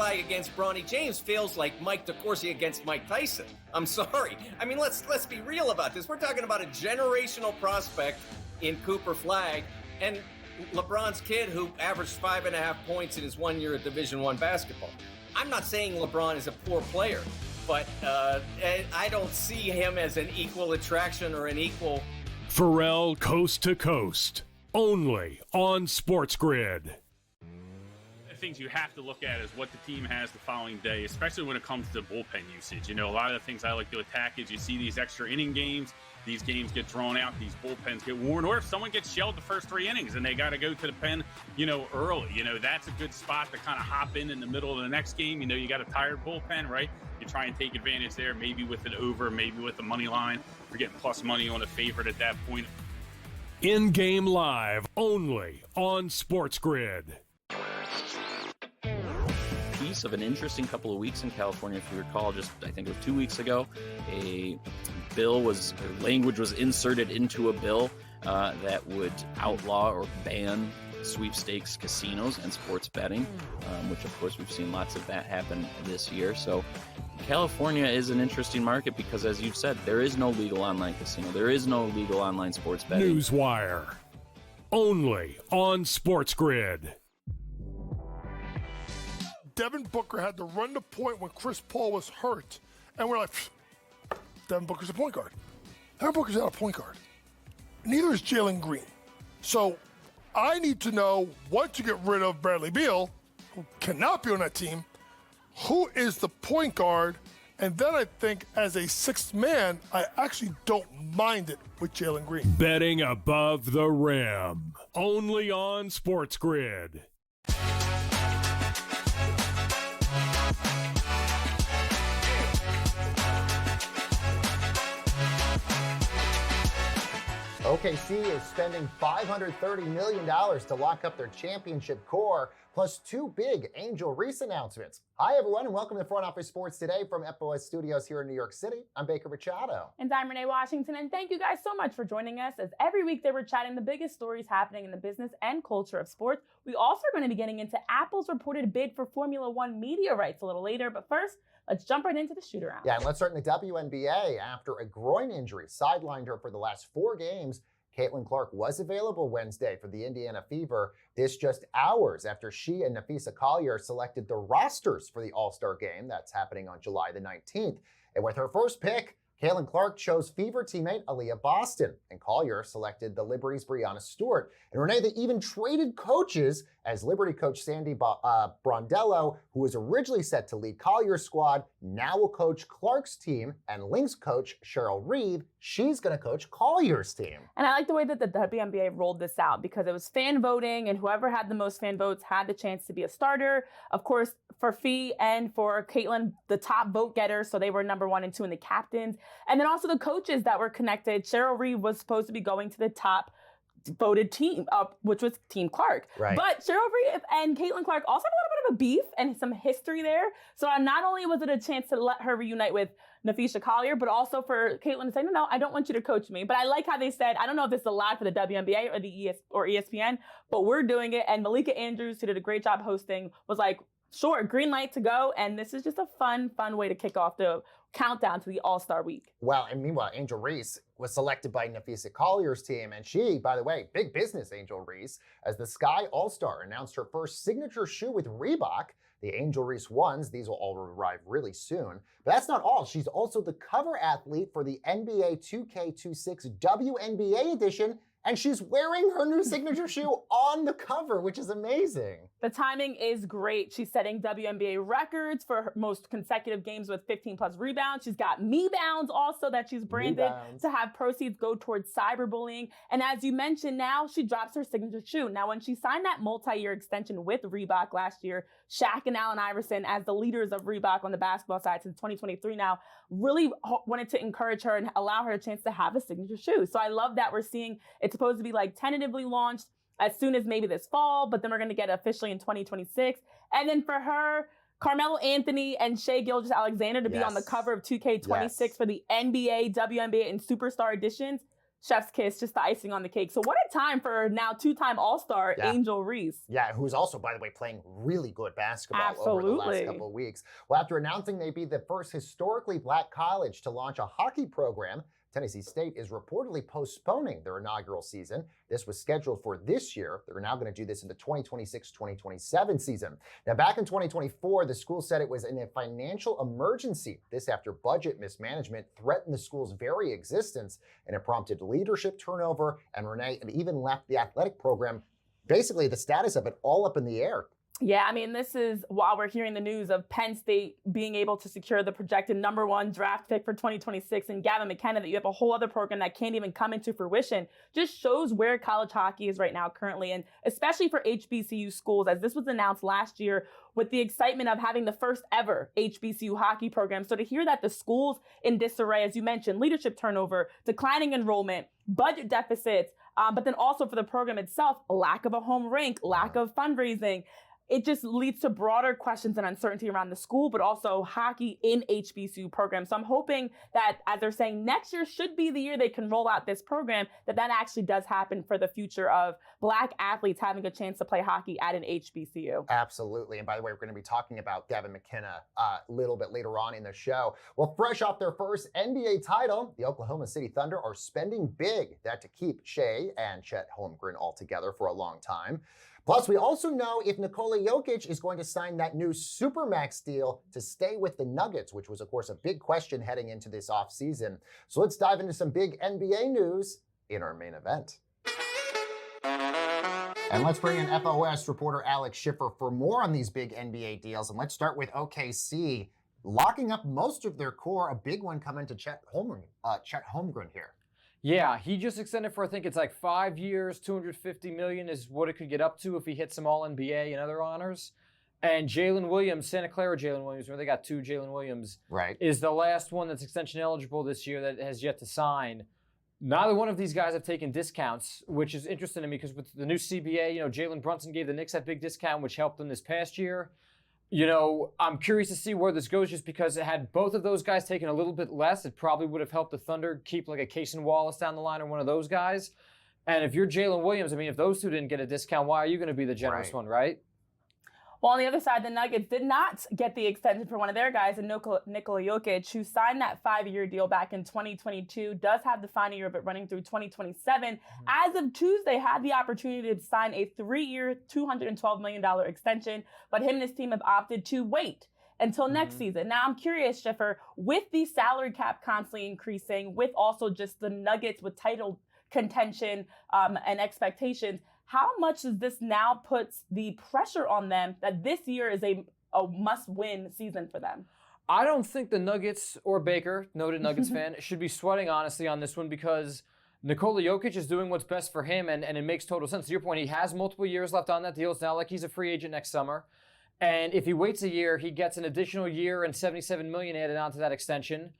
Flagg against Bronny James feels like Mike DeCourcy against Mike Tyson. I'm sorry. I mean, let's be real about this. We're talking about a generational prospect in Cooper Flagg and LeBron's kid who averaged 5.5 points in his 1 year of Division I basketball. I'm not saying LeBron is a poor player, but I don't see him as an equal attraction or an equal. Pharrell Coast to Coast, only on SportsGrid. Things you have to look at is what the team has the following day, especially when it comes to bullpen usage. You know, a lot of the things I like to attack is you see these extra inning games, these games get drawn out, these bullpens get worn, or if someone gets shelled the first 3 innings and they got to go to the pen, early, that's a good spot to kind of hop in the middle of the next game. You got a tired bullpen, right? You try and take advantage there, maybe with an over, maybe with the money line. You're getting plus money on a favorite at that point. In-game live, only on SportsGrid. Piece of an interesting couple of weeks in California. If you recall, I think it was 2 weeks ago, language was inserted into a bill that would outlaw or ban sweepstakes casinos and sports betting, which of course we've seen lots of that happen this year. So California is an interesting market because, as you've said, there is no legal online casino. There is no legal online sports betting. Newswire, only on SportsGrid. Devin Booker had to run the point when Chris Paul was hurt. And we're like, Devin Booker's a point guard. Devin Booker's not a point guard. Neither is Jalen Green. So I need to know, once you get rid of Bradley Beal, who cannot be on that team, who is the point guard? And then I think as a sixth man, I actually don't mind it with Jalen Green. Betting above the rim, only on SportsGrid. OKC is spending $530 million to lock up their championship core, plus 2 big Angel Reese announcements. Hi, everyone, and welcome to Front Office Sports Today from FOS Studios here in New York City. I'm Baker Machado. And I'm Renee Washington, and thank you guys so much for joining us, as every week they were chatting the biggest stories happening in the business and culture of sports. We also are going to be getting into Apple's reported bid for Formula One media rights a little later, but first, let's jump right into the shoot-around. Yeah, and let's start in the WNBA. After a groin injury sidelined her for the last 4 games, Caitlin Clark was available Wednesday for the Indiana Fever. This just hours after she and Napheesa Collier selected the rosters for the All-Star game that's happening on July the 19th. And with her first pick, Caitlin Clark chose Fever teammate Aaliyah Boston, and Collier selected the Liberty's Breanna Stewart. And Renee, they even traded coaches, as Liberty coach Sandy Brondello, who was originally set to lead Collier's squad, now will coach Clark's team, and Lynx coach Cheryl Reeve, she's going to coach Collier's team. And I like the way that the WNBA rolled this out, because it was fan voting, and whoever had the most fan votes had the chance to be a starter. Of course, for Fee and for Caitlin, the top vote getters, so they were number 1 and 2 in the captains. And then also the coaches that were connected. Cheryl Reeve was supposed to be going to the top voted team, which was Team Clark. Right. But Cheryl Reeve and Caitlin Clark also have a little bit of a beef and some history there. So not only was it a chance to let her reunite with Napheesa Collier, but also for Caitlin to say, no, I don't want you to coach me. But I like how they said, I don't know if this is allowed for the WNBA or the ESPN, but we're doing it. And Malika Andrews, who did a great job hosting, was like, sure, green light to go. And this is just a fun way to kick off the countdown to the All-Star week. Well, and meanwhile, Angel Reese was selected by Napheesa Collier's team, and she, by the way, big business Angel Reese, as the Sky All-Star announced her first signature shoe with Reebok, the Angel Reese ones. These will all arrive really soon. But that's not all. She's also the cover athlete for the NBA 2K26 WNBA edition, and she's wearing her new signature shoe on the cover, which is amazing. The timing is great. She's setting WNBA records for her most consecutive games with 15-plus rebounds. She's got Me Bounds also that she's branded to have proceeds go towards cyberbullying. And as you mentioned, now she drops her signature shoe. Now, when she signed that multi-year extension with Reebok last year, Shaq and Allen Iverson, as the leaders of Reebok on the basketball side since 2023 now, really wanted to encourage her and allow her a chance to have a signature shoe. So I love that we're seeing it's supposed to be like tentatively launched as soon as maybe this fall, but then we're going to get it officially in 2026. And then for her, Carmelo Anthony and Shai Gilgeous-Alexander to be on the cover of 2K26 for the NBA, WNBA, and Superstar editions. chef's kiss, just the icing on the cake. So what a time for now two-time All-Star Angel Reese. Yeah, who's also, by the way, playing really good basketball over the last couple of weeks. Well, after announcing they'd be the first historically black college to launch a hockey program, Tennessee State is reportedly postponing their inaugural season. This was scheduled for this year. They're now going to do this in the 2026-2027 season. Now, back in 2024, the school said it was in a financial emergency. This after budget mismanagement threatened the school's very existence, and it prompted leadership turnover, and Renee had even left the athletic program, basically the status of it all up in the air. Yeah, I mean, this is while we're hearing the news of Penn State being able to secure the projected #1 draft pick for 2026 and Gavin McKenna, that you have a whole other program that can't even come into fruition, just shows where college hockey is right now currently, and especially for HBCU schools, as this was announced last year with the excitement of having the first ever HBCU hockey program. So to hear that the schools in disarray, as you mentioned, leadership turnover, declining enrollment, budget deficits, but then also for the program itself, lack of a home rink, lack of fundraising, it just leads to broader questions and uncertainty around the school, but also hockey in HBCU programs. So I'm hoping that, as they're saying, next year should be the year they can roll out this program, that actually does happen for the future of Black athletes having a chance to play hockey at an HBCU. Absolutely. And by the way, we're going to be talking about Gavin McKenna a little bit later on in the show. Well, fresh off their first NBA title, the Oklahoma City Thunder are spending big, that to keep Shea and Chet Holmgren all together for a long time. Plus, we also know if Nikola Jokic is going to sign that new Supermax deal to stay with the Nuggets, which was, of course, a big question heading into this offseason. So let's dive into some big NBA news in our main event. And let's bring in FOS reporter Alex Schiffer for more on these big NBA deals. And let's start with OKC locking up most of their core. A big one coming to Chet Holmgren here. Yeah, he just extended for, I think it's like 5 years, $250 million is what it could get up to if he hits some All-NBA and other honors. And Jalen Williams, Santa Clara Jalen Williams, where they got two Jalen Williams, right, is the last one that's extension eligible this year that has yet to sign. Neither one of these guys have taken discounts, which is interesting to me because with the new CBA, Jalen Brunson gave the Knicks that big discount, which helped them this past year. I'm curious to see where this goes just because it had both of those guys taken a little bit less. It probably would have helped the Thunder keep like a Cason Wallace down the line or one of those guys. And if you're Jalen Williams, I mean, if those two didn't get a discount, why are you going to be the generous one, right? Well, on the other side, the Nuggets did not get the extension for one of their guys, and Nikola Jokic, who signed that 5-year deal back in 2022, does have the final year of it running through 2027. As of Tuesday, had the opportunity to sign a 3-year, $212 million extension, but him and his team have opted to wait until next season. Now, I'm curious, Schiffer, with the salary cap constantly increasing, with also just the Nuggets with title contention and expectations, how much does this now put the pressure on them that this year is a must-win season for them? I don't think the Nuggets or Baker, noted Nuggets fan, should be sweating, honestly, on this one because Nikola Jokic is doing what's best for him, and it makes total sense. To your point, he has multiple years left on that deal. It's not like he's a free agent next summer. And if he waits a year, he gets an additional year and $77 million added onto that extension.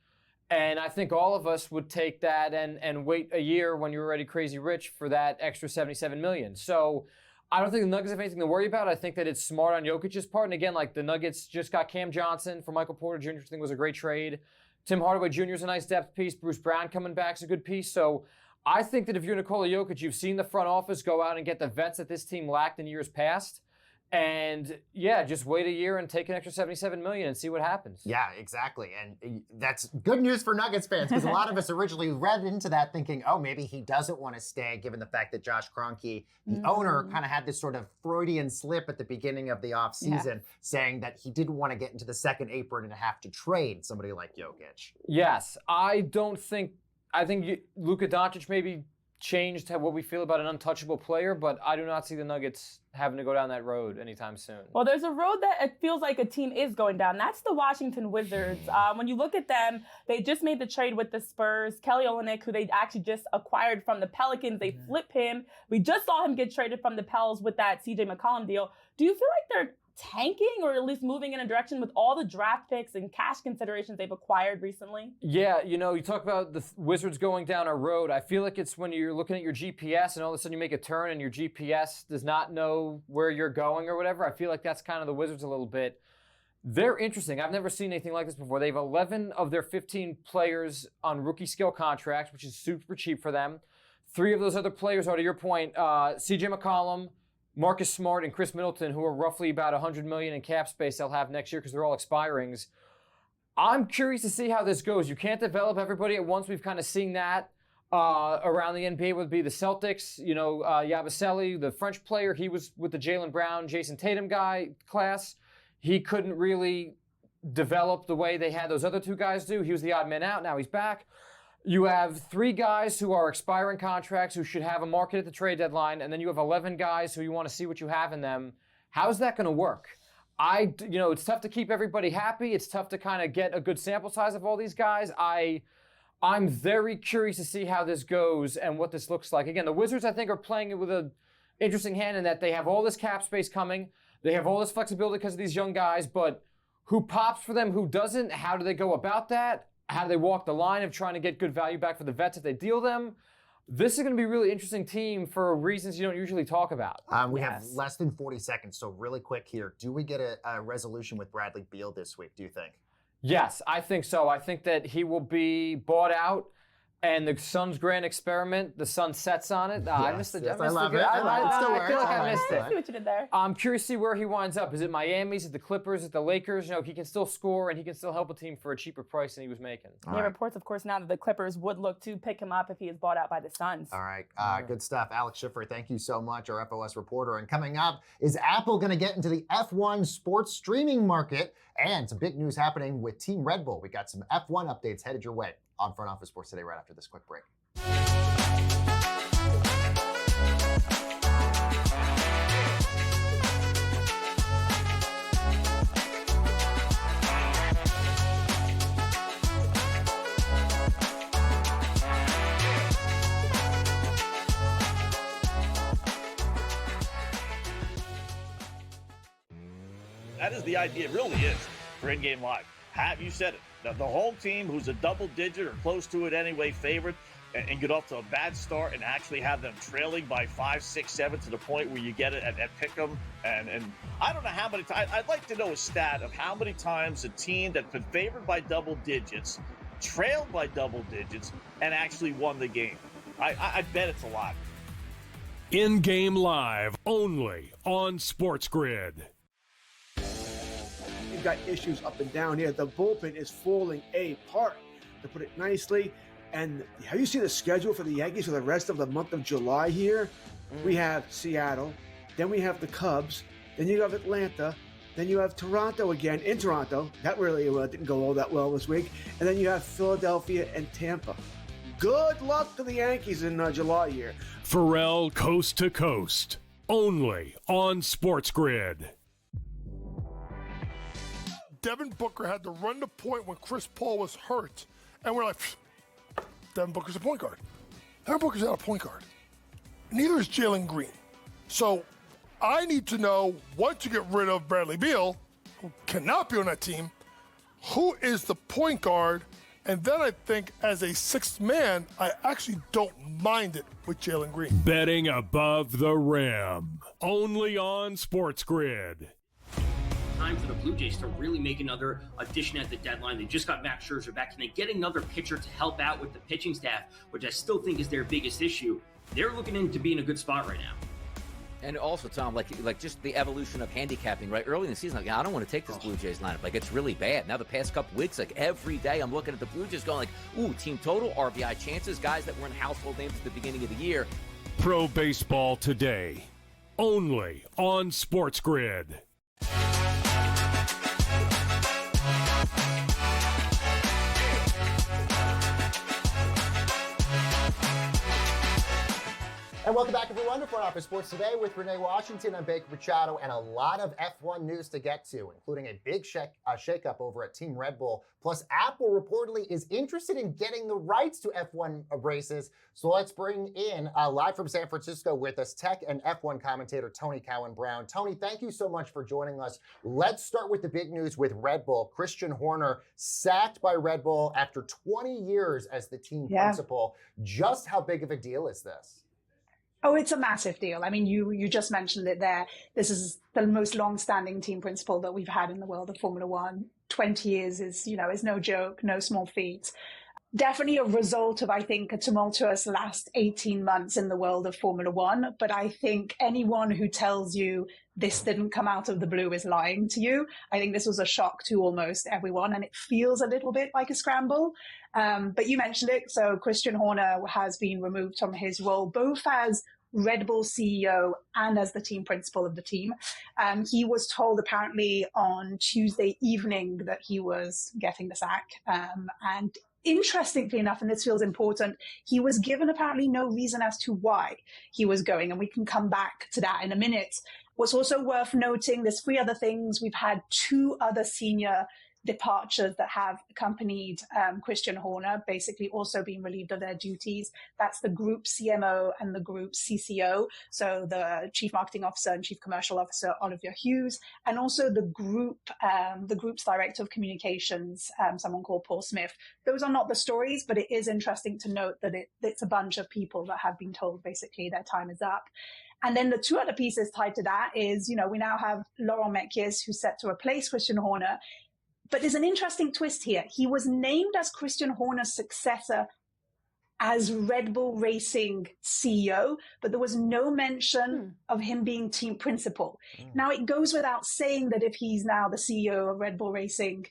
And I think all of us would take that and wait a year when you're already crazy rich for that extra $77 million. So I don't think the Nuggets have anything to worry about. I think that it's smart on Jokic's part. And again, like the Nuggets just got Cam Johnson for Michael Porter Jr., which I think was a great trade. Tim Hardaway Jr. is a nice depth piece. Bruce Brown coming back is a good piece. So I think that if you're Nikola Jokic, you've seen the front office go out and get the vets that this team lacked in years past. And yeah, just wait a year and take an extra $77 million and see what happens. Yeah, exactly. And that's good news for Nuggets fans because a lot of us originally read into that thinking, oh, maybe he doesn't want to stay given the fact that Josh Kroenke, the owner, kind of had this sort of Freudian slip at the beginning of the offseason saying that he didn't want to get into the second apron and have to trade somebody like Jokic. Yes, I think Luka Doncic maybe changed what we feel about an untouchable player, but I do not see the Nuggets having to go down that road anytime soon. Well, there's a road that it feels like a team is going down. That's the Washington Wizards. When you look at them, they just made the trade with the Spurs. Kelly Olynyk, who they actually just acquired from the Pelicans, they flip him. We just saw him get traded from the Pels with that CJ McCollum deal. Do you feel like they're tanking or at least moving in a direction with all the draft picks and cash considerations they've acquired recently? Yeah, you talk about the Wizards going down a road. I feel like it's when you're looking at your GPS and all of a sudden you make a turn and your GPS does not know where you're going or whatever. I feel like that's kind of the Wizards a little bit. They're interesting. I've never seen anything like this before. They have 11 of their 15 players on rookie scale contracts, which is super cheap for them. 3 of those other players are, to your point, C.J. McCollum, Marcus Smart, and Chris Middleton, who are roughly about $100 million in cap space they'll have next year because they're all expirings. I'm curious to see how this goes. You can't develop everybody at once. We've kind of seen that around the NBA, would be the Celtics, Yabusele, the French player. He was with the Jaylen Brown, Jason Tatum class. He couldn't really develop the way they had those other 2 guys do. He was the odd man out. Now he's back. You have 3 guys who are expiring contracts who should have a market at the trade deadline, and then you have 11 guys who you want to see what you have in them. How's that going to work? It's tough to keep everybody happy. It's tough to kind of get a good sample size of all these guys. I'm very curious to see how this goes and what this looks like. Again, the Wizards, I think, are playing it with an interesting hand in that they have all this cap space coming. They have all this flexibility because of these young guys, but who pops for them, who doesn't? How do they go about that? How do they walk the line of trying to get good value back for the vets if they deal them? This is going to be a really interesting team for reasons you don't usually talk about. We have less than 40 seconds, so really quick here. Do we get a resolution with Bradley Beal this week, do you think? Yes, I think so. I think that he will be bought out. And the Suns' grand experiment, the sun sets on it. I missed it. I love it. I feel like I missed it. I see what you did there. I'm curious to see where he winds up. Is it Miami? Is it the Clippers? Is it the Lakers? He can still score and he can still help a team for a cheaper price than he was making. Reports, of course, now that the Clippers would look to pick him up if he is bought out by the Suns. All right. Good stuff. Alex Schiffer, thank you so much, our FOS reporter. And coming up, is Apple going to get into the F1 sports streaming market? And some big news happening with Team Red Bull. We got some F1 updates headed your way on Front Office Sports Today right after this quick break. That is the idea. It really is for in-game live. You said it. The home team, who's a double-digit or close to it anyway, favorite, and get off to a bad start and actually have them trailing by 5, 6, 7 to the point where you get it at pick'em. And I don't know how many times. I'd like to know a stat of how many times a team that's been favored by double digits, trailed by double digits, and actually won the game. I bet it's a lot. In-game live only on SportsGrid. You've got issues up and down here. The bullpen is falling apart, to put it nicely. And have you seen the schedule for the Yankees for the rest of the month of July here? We have Seattle, then we have the Cubs, then you have Atlanta, then you have Toronto again in Toronto. That really didn't go all that well this week. And then you have Philadelphia and Tampa. Good luck to the Yankees in July here. Pharrell Coast to Coast, only on SportsGrid. Devin Booker had to run the point when Chris Paul was hurt. And we're like, Devin Booker's a point guard. Devin Booker's not a point guard. Neither is Jalen Green. So I need to know, once you get rid of Bradley Beal, who cannot be on that team, who is the point guard? And then I think as a sixth man, I actually don't mind it with Jalen Green. Betting above the rim, only on SportsGrid. Time for the Blue Jays to really make another addition at the deadline. They just got Max Scherzer back. Can they get another pitcher to help out with the pitching staff, which I still think is their biggest issue? They're looking in to be in a good spot right now. And also, Tom, like just the evolution of handicapping, right? Early in the season, I don't want to take this Blue Jays lineup. It's really bad. Now the past couple weeks, every day I'm looking at the Blue Jays going ooh, team total, RBI chances, guys that were in household names at the beginning of the year. Pro Baseball Today, only on SportsGrid. And welcome back, everyone, to Front Office Sports Today with Renee Washington and Baker Machado, and a lot of F1 news to get to, including a big shakeup over at Team Red Bull. Plus, Apple reportedly is interested in getting the rights to F1 races. So let's bring in, live from San Francisco with us, tech and F1 commentator Tony Cowan-Brown. Tony, thank you so much for joining us. Let's start with the big news with Red Bull. Christian Horner sacked by Red Bull after 20 years as the team principal. Just how big of a deal is this? Oh, it's a massive deal. I mean, you just mentioned it there. This is the most long-standing team principal that we've had in the world of Formula One. 20 years is no joke, no small feat. Definitely a result of, I think, a tumultuous last 18 months in the world of Formula One. But I think anyone who tells you this didn't come out of the blue is lying to you. I think this was a shock to almost everyone, and it feels a little bit like a scramble. But you mentioned it. So Christian Horner has been removed from his role, both as Red Bull CEO and as the team principal of the team. He was told apparently on Tuesday evening that he was getting the sack. And interestingly enough, and this feels important, he was given apparently no reason as to why he was going. And we can come back to that in a minute. What's also worth noting, there's 3 other things. We've had 2 other senior departures that have accompanied Christian Horner, basically also being relieved of their duties. That's the group CMO and the group CCO. So the Chief Marketing Officer and Chief Commercial Officer, Oliver Hughes, and also the group's Director of Communications, someone called Paul Smith. Those are not the stories, but it is interesting to note that it's a bunch of people that have been told basically their time is up. And then the 2 other pieces tied to that is, we now have Laurent Mekies, who's set to replace Christian Horner. But there's an interesting twist here. He was named as Christian Horner's successor as Red Bull Racing CEO, but there was no mention of him being team principal. Now, it goes without saying that if he's now the CEO of Red Bull Racing,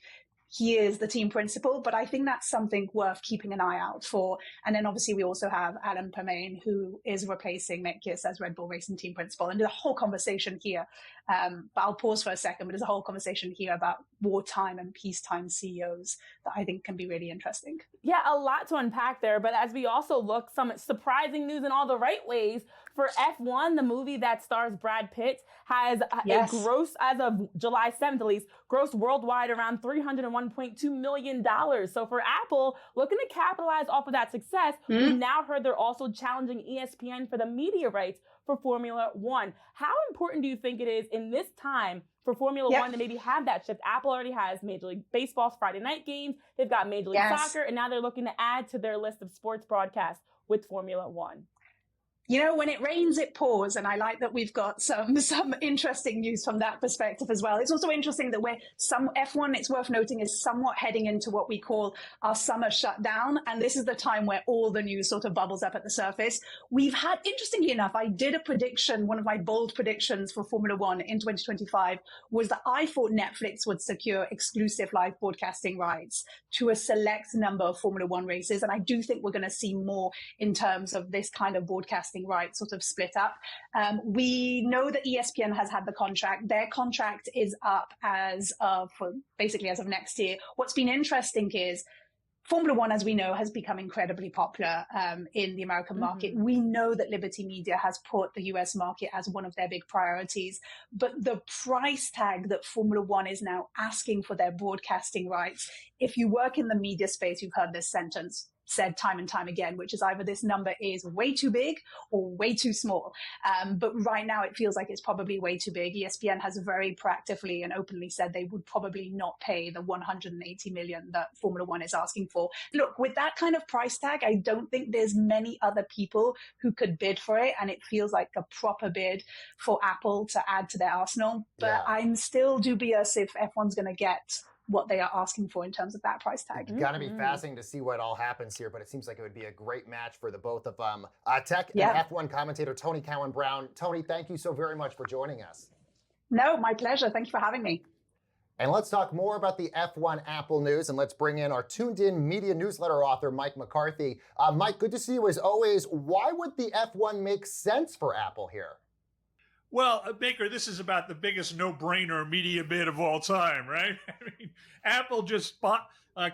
he is the team principal, but I think that's something worth keeping an eye out for. And then obviously we also have Alan Permane, who is replacing Mekies as Red Bull Racing team principal. And there's a whole conversation here, but I'll pause for a second, but there's a whole conversation here about wartime and peacetime CEOs that I think can be really interesting. Yeah, a lot to unpack there, but as we also look, some surprising news in all the right ways. For F1, the movie that stars Brad Pitt has a gross, as of July 7th at least, grossed worldwide around $301.2 million. So for Apple, looking to capitalize off of that success, we now heard they're also challenging ESPN for the media rights for Formula One. How important do you think it is in this time for Formula One to maybe have that shift? Apple already has Major League Baseball's Friday night games. They've got Major League Soccer, and now they're looking to add to their list of sports broadcasts with Formula One. When it rains, it pours. And I like that we've got some interesting news from that perspective as well. It's also interesting that F1, it's worth noting, is somewhat heading into what we call our summer shutdown. And this is the time where all the news sort of bubbles up at the surface. We've had, interestingly enough, I did a prediction, one of my bold predictions for Formula One in 2025 was that I thought Netflix would secure exclusive live broadcasting rights to a select number of Formula One races. And I do think we're going to see more in terms of this kind of broadcasting rights sort of split up. We know that ESPN has had the contract. Their contract is up as of next year. What's been interesting is Formula One, as we know, has become incredibly popular in the American market. We know that Liberty Media has put the US market as one of their big priorities, but the price tag that Formula One is now asking for their broadcasting rights, if you work in the media space, you've heard this sentence said time and time again, which is either this number is way too big or way too small. But right now it feels like it's probably way too big. ESPN has very proactively and openly said they would probably not pay the $180 million that Formula One is asking for. Look, with that kind of price tag, I don't think there's many other people who could bid for it. And it feels like a proper bid for Apple to add to their arsenal. But I'm still dubious if F1's going to get what they are asking for in terms of that price tag. It's going to be fascinating to see what all happens here, but it seems like it would be a great match for the both of them. Tech and F1 commentator Tony Cowan-Brown. Tony, thank you so very much for joining us. No, my pleasure. Thank you for having me. And let's talk more about the F1 Apple news, and let's bring in our tuned-in media newsletter author, Mike McCarthy. Mike, good to see you as always. Why would the F1 make sense for Apple here? Well, Baker, this is about the biggest no-brainer media bid of all time, right? I mean, Apple just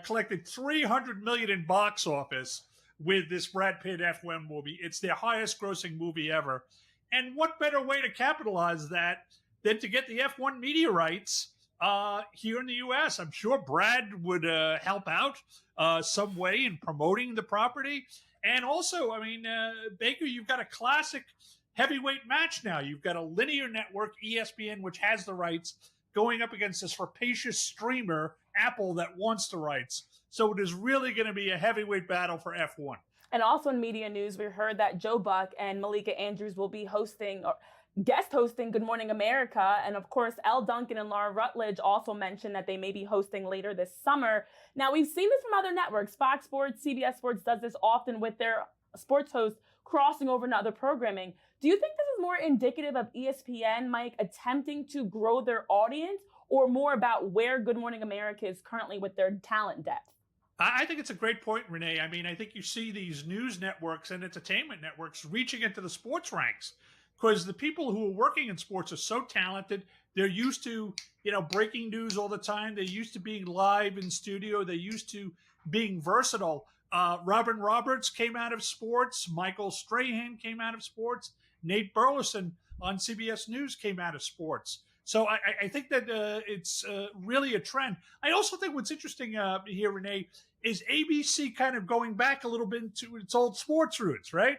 collected $300 million in box office with this Brad Pitt F1 movie. It's their highest-grossing movie ever. And what better way to capitalize that than to get the F1 media rights here in the U.S.? I'm sure Brad would help out some way in promoting the property. And also, I mean, Baker, you've got a classic heavyweight match now. You've got a linear network, ESPN, which has the rights, going up against this rapacious streamer, Apple, that wants the rights. So it is really going to be a heavyweight battle for F1. And also in media news, we heard that Joe Buck and Malika Andrews will be guest hosting Good Morning America. And of course, Elle Duncan and Laura Rutledge also mentioned that they may be hosting later this summer. Now, we've seen this from other networks. Fox Sports, CBS Sports does this often with their sports hosts crossing over into other programming. Do you think this is more indicative of ESPN, Mike, attempting to grow their audience, or more about where Good Morning America is currently with their talent depth? I think it's a great point, Renee. I mean, I think you see these news networks and entertainment networks reaching into the sports ranks because the people who are working in sports are so talented. They're used to, breaking news all the time. They're used to being live in studio. They're used to being versatile. Robin Roberts came out of sports. Michael Strahan came out of sports. Nate Burleson on CBS News came out of sports. So I think that it's really a trend. I also think what's interesting here, Renee, is ABC kind of going back a little bit to its old sports roots, right?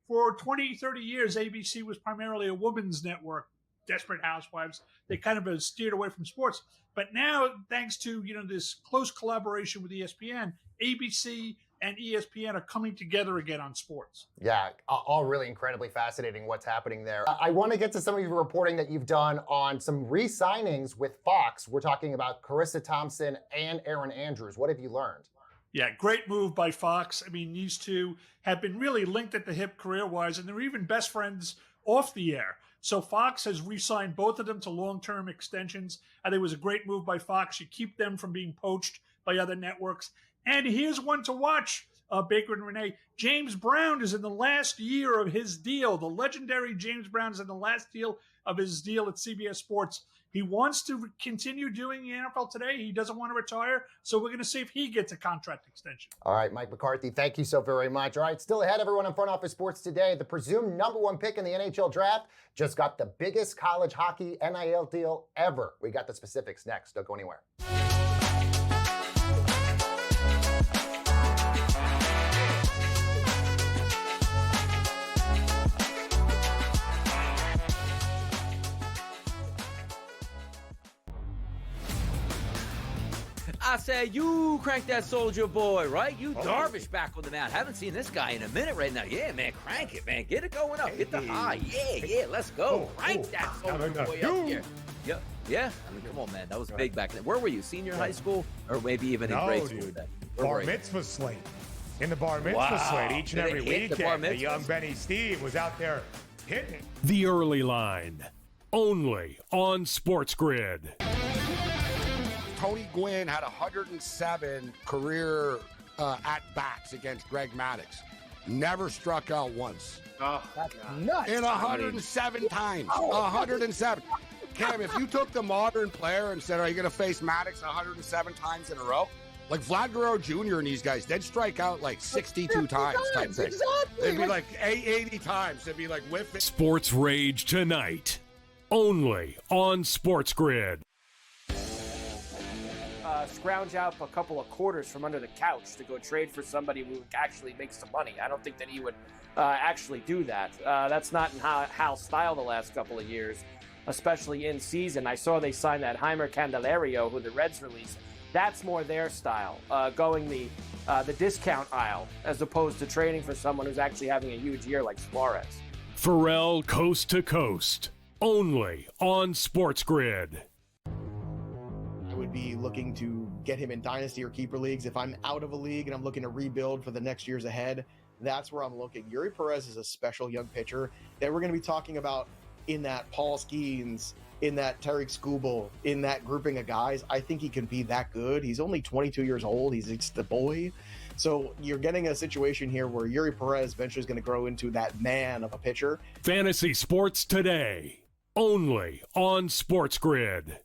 For 20, 30 years, ABC was primarily a women's network, Desperate Housewives. They kind of steered away from sports. But now, thanks to, this close collaboration with ESPN, ABC and ESPN are coming together again on sports. Yeah, all really incredibly fascinating what's happening there. I want to get to some of your reporting that you've done on some re-signings with Fox. We're talking about Carissa Thompson and Aaron Andrews. What have you learned? Yeah, great move by Fox. I mean, these two have been really linked at the hip career-wise, and they're even best friends off the air. So Fox has re-signed both of them to long-term extensions. I think it was a great move by Fox. You keep them from being poached by other networks. And here's one to watch, Baker and Renee. James Brown is in the last year of his deal. The legendary James Brown is in the last deal of his deal at CBS Sports. He wants to continue doing the NFL today. He doesn't want to retire. So we're going to see if he gets a contract extension. All right, Mike McCarthy, thank you so very much. All right, still ahead, everyone, on Front Office Sports today. The presumed #1 pick in the NHL draft just got the biggest college hockey NIL deal ever. We got the specifics next. Don't go anywhere. I say you crank that Soldier Boy, right? You Darvish back on the mound. Haven't seen this guy in a minute right now. Yeah, man, crank it, man. Get it going up. Get the high. Yeah, let's go. Crank that Soldier Boy up here. Yeah. I mean, come on, man. That was big back then. Where were you? Senior high school? Or maybe even in grade school? Dude. Bar mitzvah slate. In the bar mitzvah slate each and every weekend. The young Benny Steve was out there hitting it. The Early Line. Only on SportsGrid. Tony Gwynn had 107 career at-bats against Greg Maddux. Never struck out once. Oh, that's nuts. In 107 times. 107. Cam, if you took the modern player and said, are you going to face Maddux 107 times in a row? Like Vlad Guerrero Jr. and these guys, they'd strike out like 62 times type thing. Exactly. They'd be like 80 times. They'd be like whiffing. Sports Rage tonight. Only on SportsGrid. Scrounge out a couple of quarters from under the couch to go trade for somebody who actually makes some money. I don't think that he would actually do that. That's not in Hal's style the last couple of years, especially in season. I saw they signed that Heimer Candelario, who the Reds released. That's more their style, going the discount aisle as opposed to trading for someone who's actually having a huge year like Suarez. Pharrell Coast to Coast. Only on SportsGrid. Would be looking to get him in dynasty or keeper leagues. If I'm out of a league and I'm looking to rebuild for the next years ahead, that's where I'm looking. Yuri Perez is a special young pitcher that we're going to be talking about in that Paul Skeens, in that Tarek Skubal, in that grouping of guys. I think he can be that good. He's only 22 years old. He's the boy. So you're getting a situation here where Yuri Perez eventually is going to grow into that man of a pitcher. Fantasy Sports Today. Only on SportsGrid.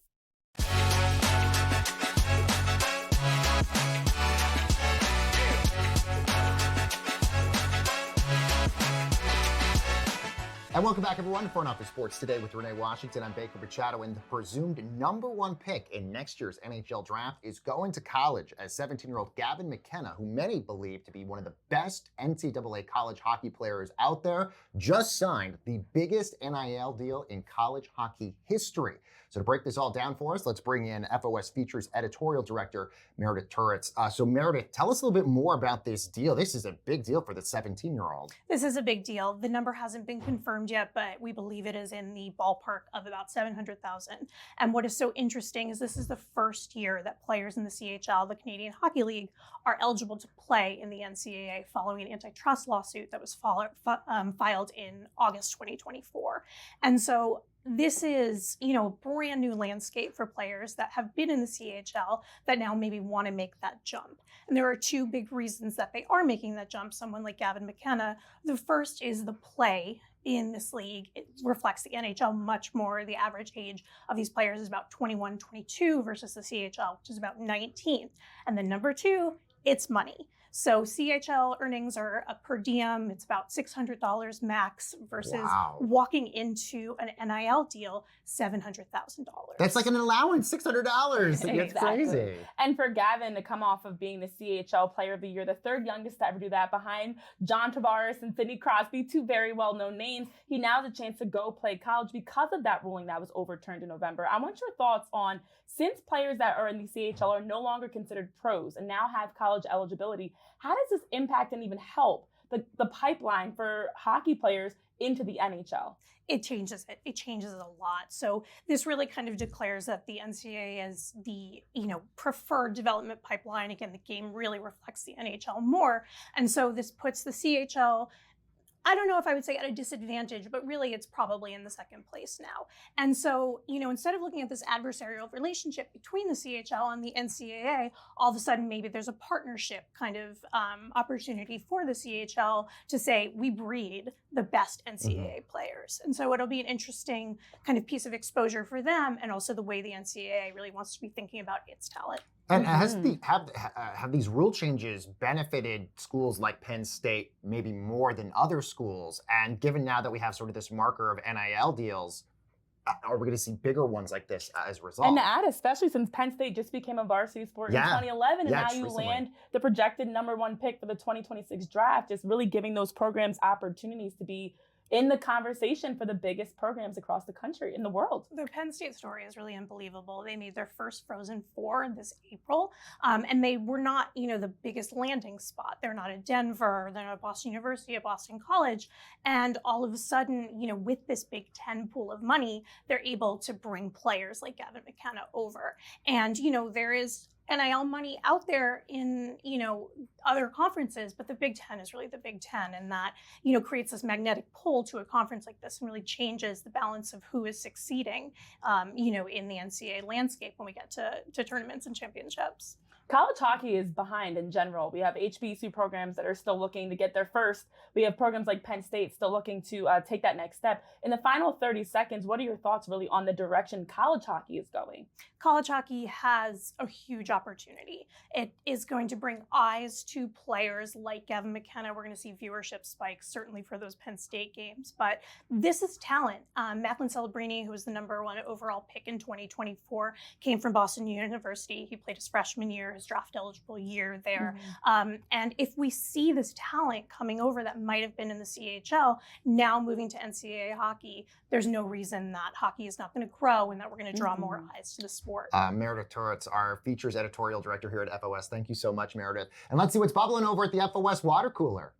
And welcome back, everyone, to Front Office Sports Today with Renee Washington. I'm Baker Machado, and the presumed #1 pick in next year's NHL draft is going to college as 17-year-old Gavin McKenna, who many believe to be one of the best NCAA college hockey players out there, just signed the biggest NIL deal in college hockey history. So to break this all down for us, let's bring in FOS Features Editorial Director, Meredith Turitz. So Meredith, tell us a little bit more about this deal. This is a big deal for the 17-year-old. This is a big deal. The number hasn't been confirmed yet, but we believe it is in the ballpark of about $700,000. And what is so interesting is this is the first year that players in the CHL, the Canadian Hockey League, are eligible to play in the NCAA following an antitrust lawsuit that was filed in August 2024. And so this is, a brand new landscape for players that have been in the CHL that now maybe want to make that jump. And there are two big reasons that they are making that jump. Someone like Gavin McKenna, the first is the play in this league. It reflects the NHL much more. The average age of these players is about 21, 22 versus the CHL, which is about 19. And then number two, it's money. So CHL earnings are a per diem. It's about $600 max versus walking into an NIL deal, $700,000. That's like an allowance, $600. That's crazy. And for Gavin to come off of being the CHL Player of the Year, the third youngest to ever do that behind John Tavares and Sidney Crosby, two very well-known names, he now has a chance to go play college because of that ruling that was overturned in November. I want your thoughts on, since players that are in the CHL are no longer considered pros and now have college eligibility, how does this impact and even help the pipeline for hockey players into the NHL? It changes it. It changes it a lot. So this really kind of declares that the NCAA is the, preferred development pipeline. Again, the game really reflects the NHL more. And so this puts the CHL, I don't know if I would say at a disadvantage, but really it's probably in the second place now. And so, instead of looking at this adversarial relationship between the CHL and the NCAA, all of a sudden maybe there's a partnership kind of opportunity for the CHL to say we breed the best NCAA players. And so it'll be an interesting kind of piece of exposure for them, and also the way the NCAA really wants to be thinking about its talent. And have these rule changes benefited schools like Penn State maybe more than other schools? And given now that we have sort of this marker of NIL deals, are we going to see bigger ones like this as a result? And to add, especially since Penn State just became a varsity sport in 2011, and now you land the projected #1 pick for the 2026 draft, just really giving those programs opportunities to be in the conversation for the biggest programs across the country, in the world. The Penn State story is really unbelievable. They made their first Frozen Four this April, and they were not, the biggest landing spot. They're not at Denver, they're not at Boston University, at Boston College, and all of a sudden, with this Big Ten pool of money, they're able to bring players like Gavin McKenna over. And, there is NIL money out there in, other conferences, but the Big Ten is really the Big Ten, and that, creates this magnetic pull to a conference like this and really changes the balance of who is succeeding, in the NCAA landscape when we get to tournaments and championships. College hockey is behind in general. We have HBCU programs that are still looking to get there first. We have programs like Penn State still looking to take that next step. In the final 30 seconds, what are your thoughts really on the direction college hockey is going? College hockey has a huge opportunity. It is going to bring eyes to players like Gavin McKenna. We're going to see viewership spikes, certainly for those Penn State games. But this is talent. Macklin Celebrini, who was the #1 overall pick in 2024, came from Boston University. He played his freshman year, his draft eligible year there. And if we see this talent coming over that might have been in the CHL, now moving to NCAA hockey, there's no reason that hockey is not going to grow and that we're going to draw more eyes to the sport. Meredith Turitz, our features editorial director here at FOS. Thank you so much, Meredith. And let's see what's bubbling over at the FOS water cooler.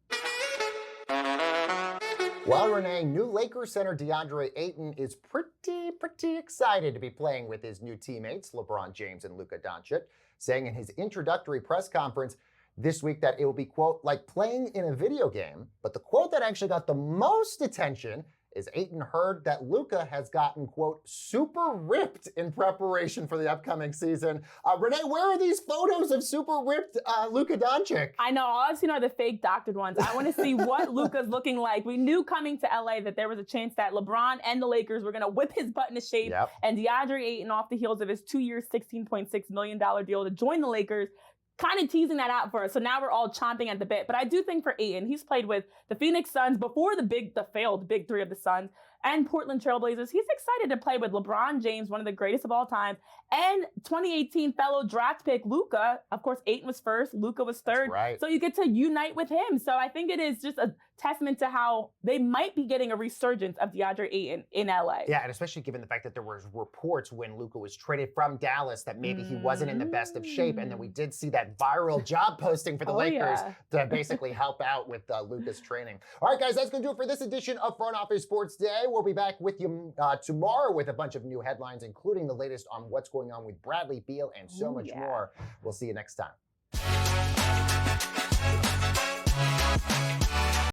Well, Renee, new Lakers center DeAndre Ayton is pretty excited to be playing with his new teammates, LeBron James and Luka Doncic, saying in his introductory press conference this week that it will be, quote, like playing in a video game. But the quote that actually got the most attention is Ayton heard that Luka has gotten, quote, super ripped in preparation for the upcoming season. Renee, where are these photos of super ripped Luka Doncic? I know, all I've seen are the fake doctored ones. I want to see what Luka's looking like. We knew coming to LA that there was a chance that LeBron and the Lakers were going to whip his butt into shape. And DeAndre Ayton, off the heels of his 2-year, $16.6 million deal to join the Lakers, kind of teasing that out for us. So now we're all chomping at the bit. But I do think for Ayton, he's played with the Phoenix Suns before the failed big three of the Suns. and Portland Trailblazers. He's excited to play with LeBron James, one of the greatest of all time, and 2018 fellow draft pick Luka. Of course, Ayton was first, Luka was third. Right. So you get to unite with him. So I think it is just a testament to how they might be getting a resurgence of DeAndre Ayton in LA. Yeah, and especially given the fact that there was reports when Luka was traded from Dallas that maybe he wasn't in the best of shape, and then we did see that viral job posting for the Lakers to basically help out with Luka's training. All right, guys, that's going to do it for this edition of Front Office Sports Day. We'll be back with you tomorrow with a bunch of new headlines, including the latest on what's going on with Bradley Beal and so much more. We'll see you next time.